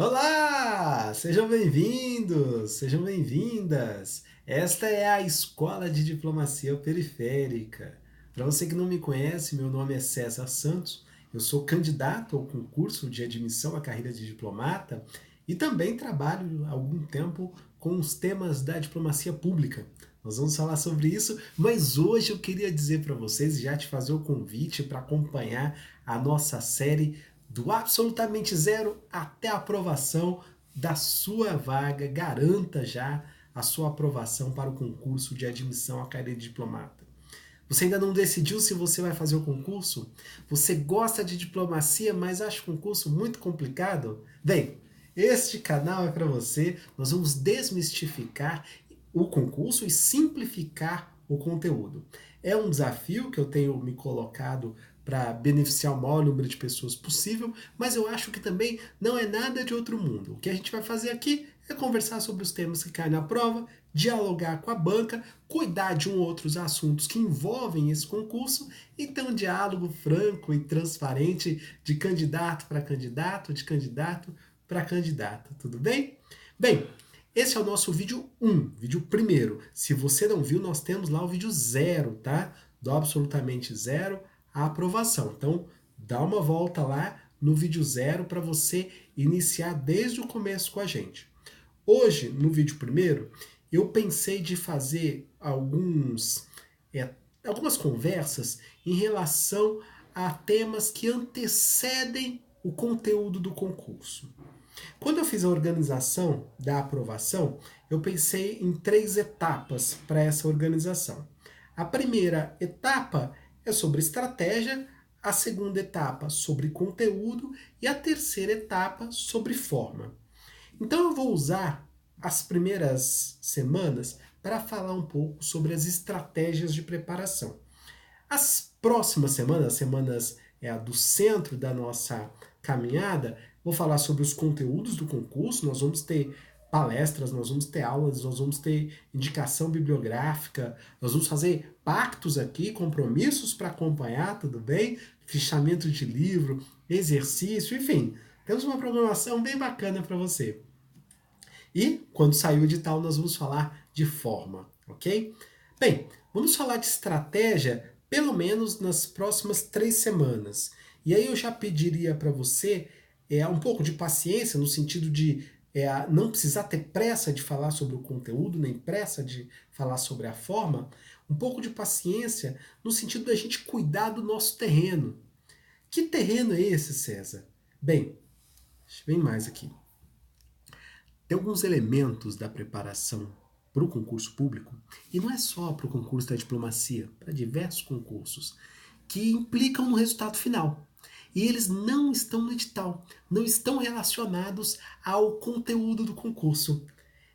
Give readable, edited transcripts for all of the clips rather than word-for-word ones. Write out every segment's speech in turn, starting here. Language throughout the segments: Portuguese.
Olá! Sejam bem-vindos, sejam bem-vindas. Esta é a Escola de Diplomacia Periférica. Para você que não me conhece, meu nome é César Santos, eu sou candidato ao concurso de admissão à carreira de diplomata e também trabalho há algum tempo com os temas da diplomacia pública. Nós vamos falar sobre isso, mas hoje eu queria dizer para vocês e já te fazer o convite para acompanhar a nossa série do absolutamente zero até a aprovação da sua vaga. Garanta já a sua aprovação para o concurso de admissão à carreira de diplomata. Você ainda não decidiu se você vai fazer o concurso? Você gosta de diplomacia, mas acha o concurso muito complicado? Bem, este canal é para você. Nós vamos desmistificar o concurso e simplificar o conteúdo. É um desafio que eu tenho me colocado para beneficiar o maior número de pessoas possível, mas eu acho que também não é nada de outro mundo. O que a gente vai fazer aqui é conversar sobre os temas que caem na prova, dialogar com a banca, cuidar de outros assuntos que envolvem esse concurso e ter um diálogo franco e transparente de candidato para candidato, de candidato para candidato, tudo bem? Bem, esse é o nosso vídeo 1, vídeo primeiro. Se você não viu, nós temos lá o vídeo 0, tá? Do absolutamente zero à aprovação. Então, dá uma volta lá no vídeo 0 para você iniciar desde o começo com a gente. Hoje, no vídeo primeiro, eu pensei de fazer algumas conversas em relação a temas que antecedem o conteúdo do concurso. Quando eu fiz a organização da aprovação, eu pensei em 3 etapas para essa organização. A primeira etapa é sobre estratégia, a segunda etapa sobre conteúdo e a terceira etapa sobre forma. Então eu vou usar as primeiras semanas para falar um pouco sobre as estratégias de preparação. As próximas semanas, as semanas do centro da nossa caminhada, vou falar sobre os conteúdos do concurso. Nós vamos ter palestras, nós vamos ter aulas, nós vamos ter indicação bibliográfica, nós vamos fazer pactos aqui, compromissos para acompanhar, tudo bem? Fichamento de livro, exercício, enfim, temos uma programação bem bacana para você. E quando sair o edital, nós vamos falar de forma, ok? Bem, vamos falar de estratégia pelo menos nas próximas 3 semanas. E aí eu já pediria para você um pouco de paciência, no sentido de não precisar ter pressa de falar sobre o conteúdo, nem pressa de falar sobre a forma, um pouco de paciência no sentido da gente cuidar do nosso terreno. Que terreno é esse, César? Bem, vem mais aqui. Tem alguns elementos da preparação para o concurso público, e não é só para o concurso da diplomacia, para diversos concursos, que implicam no resultado final. E eles não estão no edital, não estão relacionados ao conteúdo do concurso.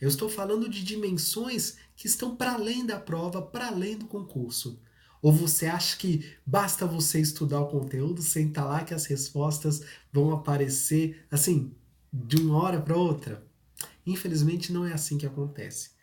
Eu estou falando de dimensões que estão para além da prova, para além do concurso. Ou você acha que basta você estudar o conteúdo, sentar lá que as respostas vão aparecer assim, de uma hora para outra? Infelizmente não é assim que acontece.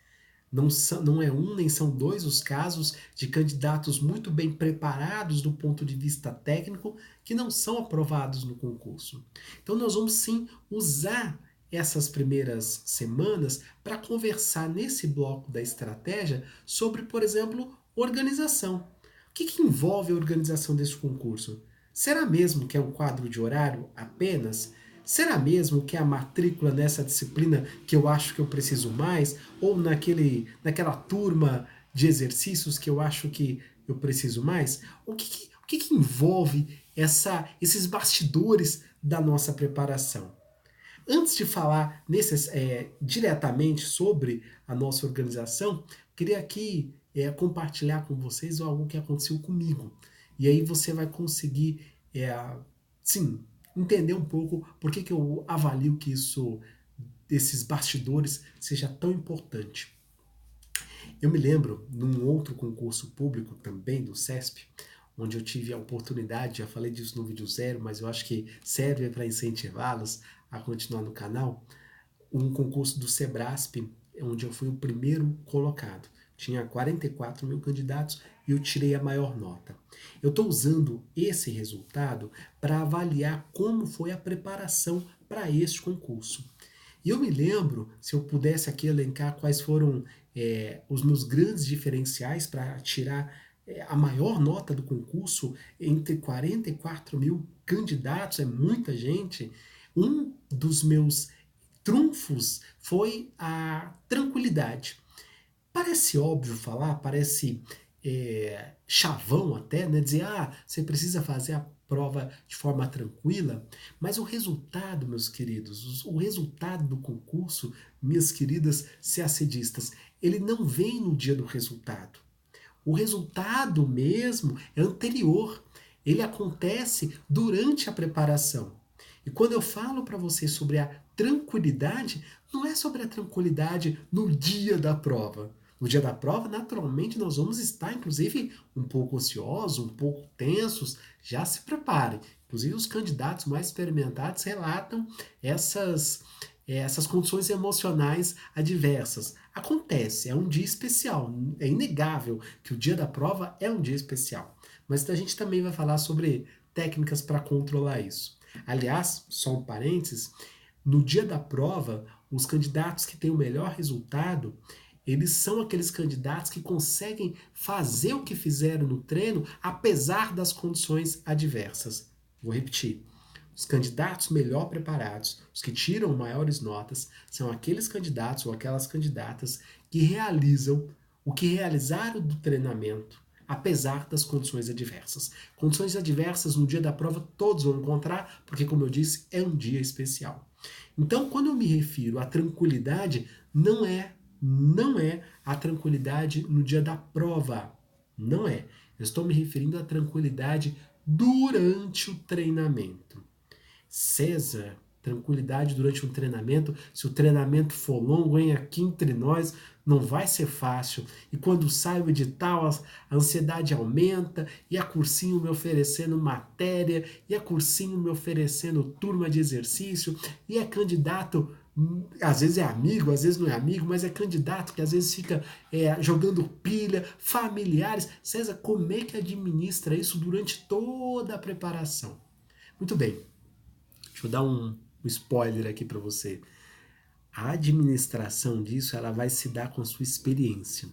Não é um nem são dois os casos de candidatos muito bem preparados do ponto de vista técnico que não são aprovados no concurso. Então nós vamos sim usar essas primeiras semanas para conversar nesse bloco da estratégia sobre, por exemplo, organização. O que envolve a organização desse concurso? Será mesmo que é um quadro de horário apenas? Será mesmo que é a matrícula nessa disciplina que eu acho que eu preciso mais? Ou naquela turma de exercícios que eu acho que eu preciso mais? O que envolve esses bastidores da nossa preparação? Antes de falar diretamente sobre a nossa organização, queria aqui compartilhar com vocês algo que aconteceu comigo. E aí você vai conseguir, sim, entender um pouco por que eu avalio que esses bastidores seja tão importante. Eu me lembro num outro concurso público também do CESP, onde eu tive a oportunidade, já falei disso no vídeo 0, mas eu acho que serve para incentivá-los a continuar no canal, um concurso do Sebrasp, onde eu fui o primeiro colocado. Tinha 44 mil candidatos e eu tirei a maior nota. Eu estou usando esse resultado para avaliar como foi a preparação para este concurso. E eu me lembro, se eu pudesse aqui elencar quais foram os meus grandes diferenciais para tirar a maior nota do concurso entre 44 mil candidatos, é muita gente. Um dos meus trunfos foi a tranquilidade. Parece óbvio falar, parece chavão até, né? Dizer, você precisa fazer a prova de forma tranquila, mas o resultado, meus queridos, o resultado do concurso, minhas queridas CACDistas, ele não vem no dia do resultado. O resultado mesmo é anterior, ele acontece durante a preparação. E quando eu falo para vocês sobre a tranquilidade, não é sobre a tranquilidade no dia da prova. No dia da prova, naturalmente, nós vamos estar, inclusive, um pouco ansiosos, um pouco tensos. Já se preparem. Inclusive, os candidatos mais experimentados relatam essas condições emocionais adversas. Acontece, é um dia especial. É inegável que o dia da prova é um dia especial. Mas a gente também vai falar sobre técnicas para controlar isso. Aliás, só um parênteses, no dia da prova, os candidatos que têm o melhor resultado, eles são aqueles candidatos que conseguem fazer o que fizeram no treino, apesar das condições adversas. Vou repetir. Os candidatos melhor preparados, os que tiram maiores notas, são aqueles candidatos ou aquelas candidatas que realizam o que realizaram do treinamento, apesar das condições adversas. Condições adversas no dia da prova todos vão encontrar, porque, como eu disse, é um dia especial. Então, quando eu me refiro à tranquilidade, não é a tranquilidade no dia da prova. Não é. Eu estou me referindo à tranquilidade durante o treinamento. César, tranquilidade durante um treinamento. Se o treinamento for longo, hein, aqui entre nós, não vai ser fácil. E quando sai o edital, a ansiedade aumenta, e a cursinho me oferecendo matéria, e a cursinho me oferecendo turma de exercício, e é candidato, às vezes é amigo, às vezes não é amigo, mas é candidato que às vezes fica jogando pilha, familiares. César, como é que administra isso durante toda a preparação? Muito bem. Deixa eu dar um spoiler aqui para você. A administração disso, ela vai se dar com a sua experiência.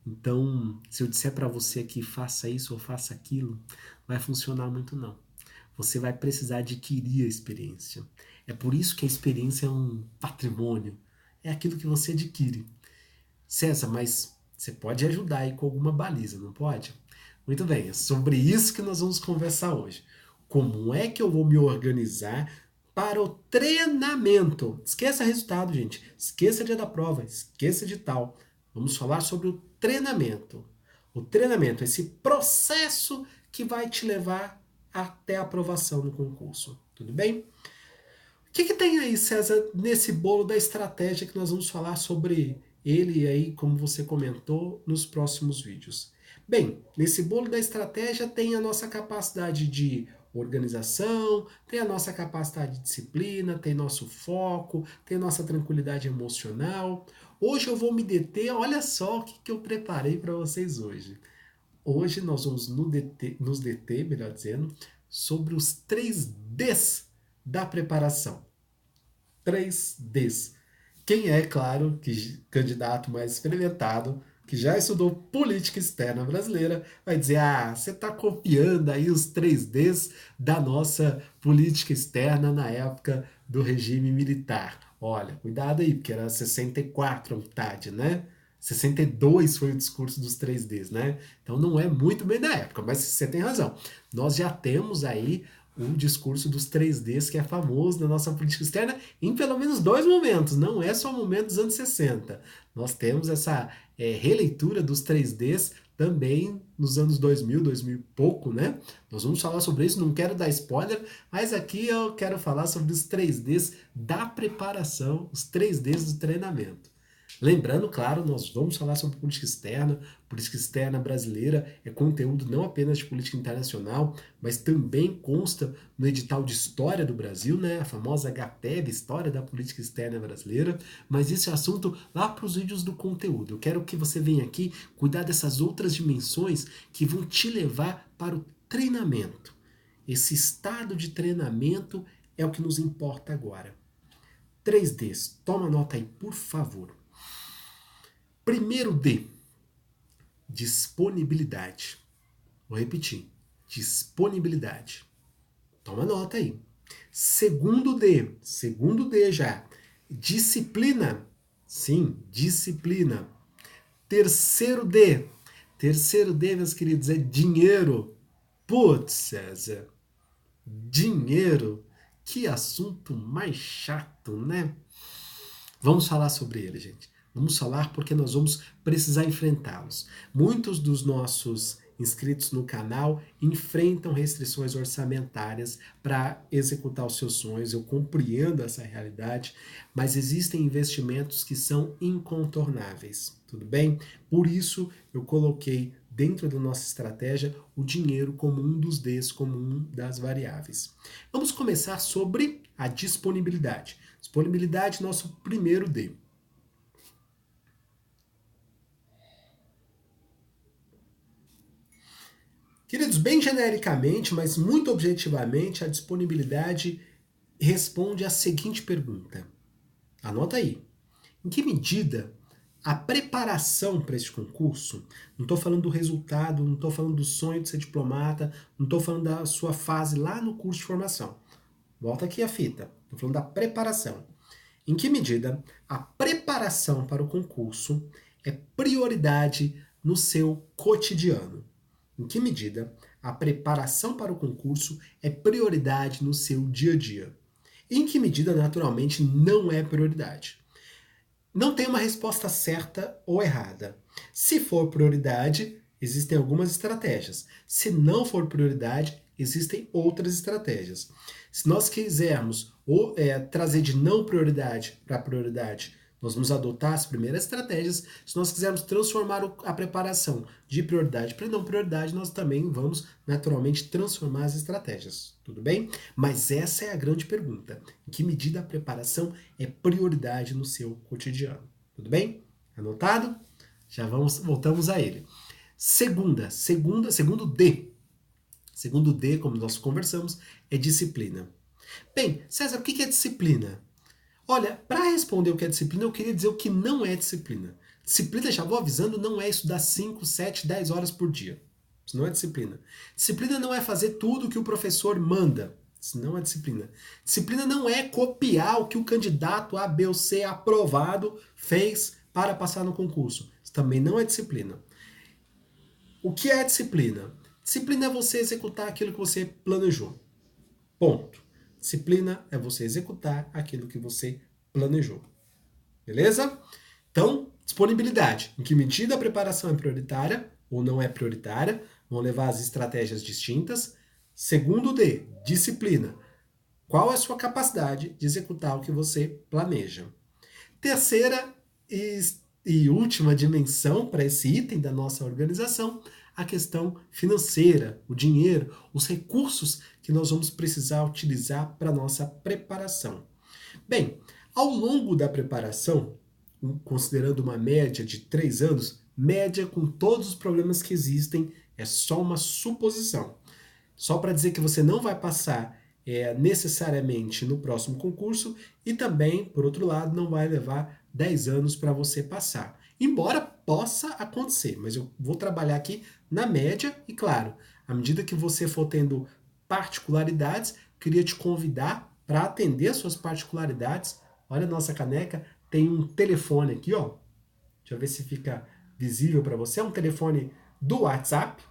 Então, se eu disser para você que faça isso ou faça aquilo, vai funcionar muito não. Você vai precisar adquirir a experiência. É por isso que a experiência é um patrimônio. É aquilo que você adquire. César, mas você pode ajudar aí com alguma baliza, não pode? Muito bem, é sobre isso que nós vamos conversar hoje. Como é que eu vou me organizar para o treinamento? Esqueça resultado, gente. Esqueça dia da prova. Esqueça de tal. Vamos falar sobre o treinamento. O treinamento, esse processo que vai te levar até a aprovação no concurso. Tudo bem? O que tem aí, César, nesse bolo da estratégia que nós vamos falar sobre ele aí, como você comentou, nos próximos vídeos? Bem, nesse bolo da estratégia tem a nossa capacidade de organização, tem a nossa capacidade de disciplina, tem nosso foco, tem nossa tranquilidade emocional. Hoje eu vou me deter, olha só o que eu preparei para vocês hoje. Hoje nós vamos nos deter, melhor dizendo, sobre os 3 Ds da preparação. 3 Ds. Quem é, claro, que candidato mais experimentado, que já estudou política externa brasileira, vai dizer, você está copiando aí os 3 Ds da nossa política externa na época do regime militar. Olha, cuidado aí, porque era 64 a metade, né? 62 foi o discurso dos 3 Ds, né? Então não é muito bem da época, mas você tem razão. Nós já temos aí o discurso dos 3 Ds, que é famoso na nossa política externa, em pelo menos 2 momentos, não é só o momento dos anos 60. Nós temos essa releitura dos 3 Ds também nos anos 2000, 2000 e pouco, né? Nós vamos falar sobre isso, não quero dar spoiler, mas aqui eu quero falar sobre os 3 Ds da preparação, os 3 Ds do treinamento. Lembrando, claro, nós vamos falar sobre política externa brasileira é conteúdo não apenas de política internacional, mas também consta no edital de História do Brasil, né, a famosa HTEB, História da Política Externa Brasileira, mas isso é assunto lá para os vídeos do conteúdo. Eu quero que você venha aqui cuidar dessas outras dimensões que vão te levar para o treinamento. Esse estado de treinamento é o que nos importa agora. 3Ds, toma nota aí, por favor. Primeiro D, disponibilidade. Vou repetir, disponibilidade. Toma nota aí. Segundo D já, disciplina. Sim, disciplina. Terceiro D, meus queridos, é dinheiro. Putz, César, dinheiro. Que assunto mais chato, né? Vamos falar sobre ele, gente. Vamos falar porque nós vamos precisar enfrentá-los. Muitos dos nossos inscritos no canal enfrentam restrições orçamentárias para executar os seus sonhos. Eu compreendo essa realidade, mas existem investimentos que são incontornáveis, tudo bem? Por isso eu coloquei dentro da nossa estratégia o dinheiro como um dos Ds, como um das variáveis. Vamos começar sobre a disponibilidade. Disponibilidade, nosso primeiro D. Queridos, bem genericamente, mas muito objetivamente, a disponibilidade responde à seguinte pergunta. Anota aí. Em que medida a preparação para este concurso, não estou falando do resultado, não estou falando do sonho de ser diplomata, não estou falando da sua fase lá no curso de formação. Volta aqui a fita. Estou falando da preparação. Em que medida a preparação para o concurso é prioridade no seu cotidiano? Em que medida a preparação para o concurso é prioridade no seu dia a dia? Em que medida, naturalmente, não é prioridade? Não tem uma resposta certa ou errada. Se for prioridade, existem algumas estratégias. Se não for prioridade, existem outras estratégias. Se nós quisermos trazer de não prioridade para prioridade, nós vamos adotar as primeiras estratégias. Se nós quisermos transformar a preparação de prioridade para não prioridade, nós também vamos naturalmente transformar as estratégias. Tudo bem? Mas essa é a grande pergunta. Em que medida a preparação é prioridade no seu cotidiano? Tudo bem? Anotado? Voltamos a ele. Segundo D. Segundo D, como nós conversamos, é disciplina. Bem, César, o que é disciplina? Olha, para responder o que é disciplina, eu queria dizer o que não é disciplina. Disciplina, já vou avisando, não é estudar 5, 7, 10 horas por dia. Isso não é disciplina. Disciplina não é fazer tudo o que o professor manda. Isso não é disciplina. Disciplina não é copiar o que o candidato A, B ou C aprovado fez para passar no concurso. Isso também não é disciplina. O que é disciplina? Disciplina é você executar aquilo que você planejou. Ponto. Disciplina é você executar aquilo que você planejou. Beleza? Então, disponibilidade. Em que medida a preparação é prioritária ou não é prioritária? Vão levar as estratégias distintas. Segundo D, disciplina. Qual é a sua capacidade de executar o que você planeja? Terceira e última dimensão para esse item da nossa organização, a questão financeira, o dinheiro, os recursos que nós vamos precisar utilizar para a nossa preparação. Bem, ao longo da preparação, considerando uma média de 3 anos, média com todos os problemas que existem, é só uma suposição. Só para dizer que você não vai passar necessariamente no próximo concurso e também, por outro lado, não vai levar 10 anos para você passar. Embora possa acontecer, mas eu vou trabalhar aqui na média e, claro, à medida que você for tendo particularidades, queria te convidar para atender as suas particularidades. Olha a nossa caneca, tem um telefone aqui, ó. Deixa eu ver se fica visível para você. É um telefone do WhatsApp.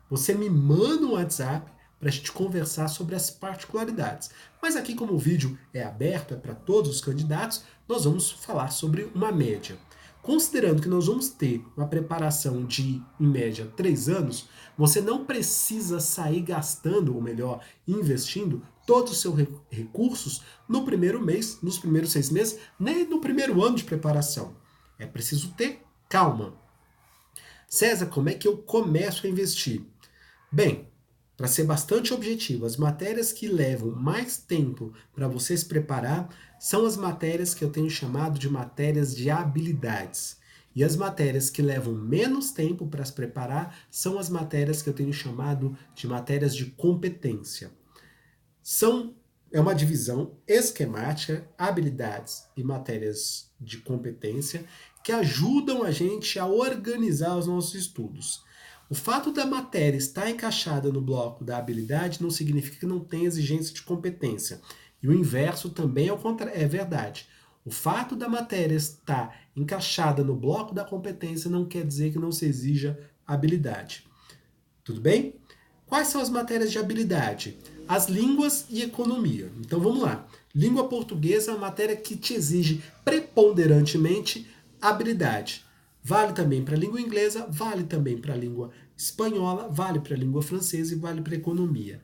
Você me manda um WhatsApp para a gente conversar sobre as particularidades. Mas aqui, como o vídeo é aberto, é para todos os candidatos, nós vamos falar sobre uma média. Considerando que nós vamos ter uma preparação de, em média, 3 anos, você não precisa sair gastando, ou melhor, investindo todos os seus recursos no primeiro mês, nos primeiros 6 meses, nem no primeiro ano de preparação. É preciso ter calma. César, como é que eu começo a investir? Bem, para ser bastante objetivo, as matérias que levam mais tempo para você se preparar são as matérias que eu tenho chamado de matérias de habilidades. E as matérias que levam menos tempo para se preparar são as matérias que eu tenho chamado de matérias de competência. É uma divisão esquemática, habilidades e matérias de competência que ajudam a gente a organizar os nossos estudos. O fato da matéria estar encaixada no bloco da habilidade não significa que não tem exigência de competência. E o inverso também é verdade. O fato da matéria estar encaixada no bloco da competência não quer dizer que não se exija habilidade. Tudo bem? Quais são as matérias de habilidade? As línguas e economia. Então vamos lá. Língua portuguesa é uma matéria que te exige preponderantemente habilidade. Vale também para a língua inglesa, vale também para a língua espanhola, vale para a língua francesa e vale para a economia.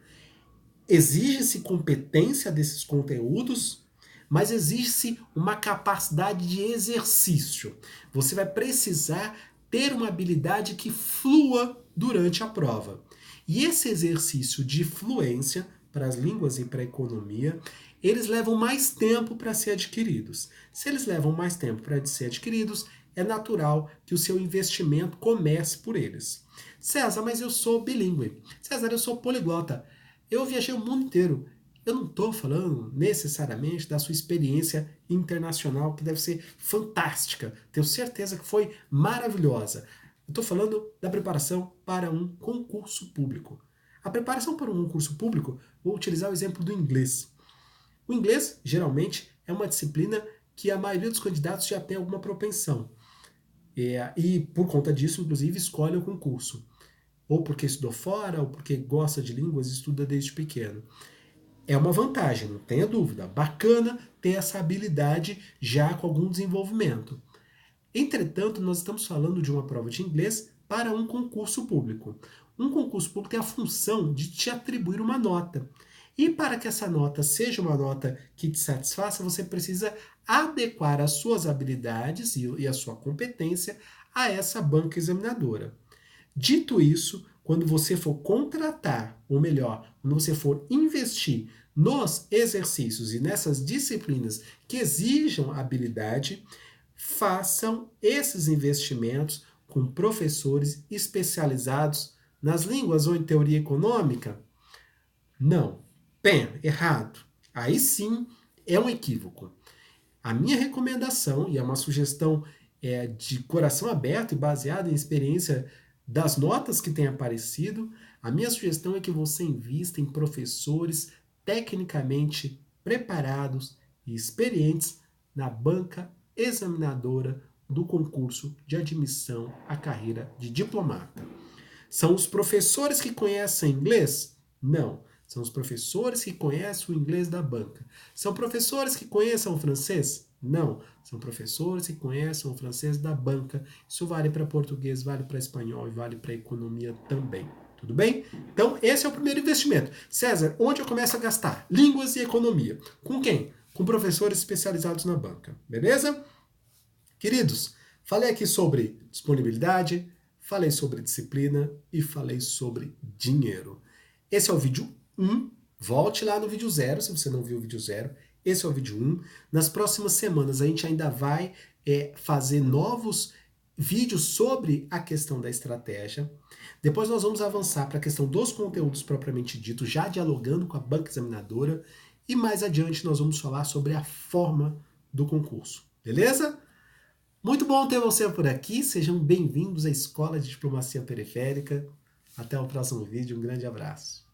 Exige-se competência desses conteúdos, mas exige-se uma capacidade de exercício. Você vai precisar ter uma habilidade que flua durante a prova. E esse exercício de fluência para as línguas e para a economia, eles levam mais tempo para ser adquiridos. Se eles levam mais tempo para ser adquiridos, é natural que o seu investimento comece por eles. César, mas eu sou bilíngue. César, eu sou poliglota. Eu viajei o mundo inteiro. Eu não estou falando necessariamente da sua experiência internacional, que deve ser fantástica. Tenho certeza que foi maravilhosa. Eu estou falando da preparação para um concurso público. A preparação para um concurso público, vou utilizar o exemplo do inglês. O inglês, geralmente, é uma disciplina que a maioria dos candidatos já tem alguma propensão. E por conta disso, inclusive, escolhe o concurso. Ou porque estudou fora, ou porque gosta de línguas e estuda desde pequeno. É uma vantagem, não tenha dúvida. Bacana ter essa habilidade já com algum desenvolvimento. Entretanto, nós estamos falando de uma prova de inglês para um concurso público. Um concurso público tem a função de te atribuir uma nota. E para que essa nota seja uma nota que te satisfaça, você precisa adequar as suas habilidades e a sua competência a essa banca examinadora. Dito isso, quando você for contratar, ou melhor, quando você for investir nos exercícios e nessas disciplinas que exijam habilidade, façam esses investimentos com professores especializados nas línguas ou em teoria econômica? Não. Errado. Aí sim é um equívoco. A minha recomendação, e é uma sugestão de coração aberto e baseada em experiência das notas que têm aparecido, a minha sugestão é que você invista em professores tecnicamente preparados e experientes na banca examinadora do concurso de admissão à carreira de diplomata. São os professores que conhecem inglês? Não. São os professores que conhecem o inglês da banca. São professores que conhecem o francês? Não. São professores que conhecem o francês da banca. Isso vale para português, vale para espanhol e vale para economia também. Tudo bem? Então, esse é o primeiro investimento. César, onde eu começo a gastar? Línguas e economia. Com quem? Com professores especializados na banca. Beleza? Queridos, falei aqui sobre disponibilidade, falei sobre disciplina e falei sobre dinheiro. Esse é o vídeo 1. Volte lá no vídeo 0, se você não viu o vídeo 0. Esse é o vídeo 1. Nas próximas semanas a gente ainda vai fazer novos vídeos sobre a questão da estratégia. Depois nós vamos avançar para a questão dos conteúdos propriamente dito, já dialogando com a banca examinadora. E mais adiante nós vamos falar sobre a forma do concurso. Beleza? Muito bom ter você por aqui. Sejam bem-vindos à Escola de Diplomacia Periférica. Até o próximo vídeo. Um grande abraço.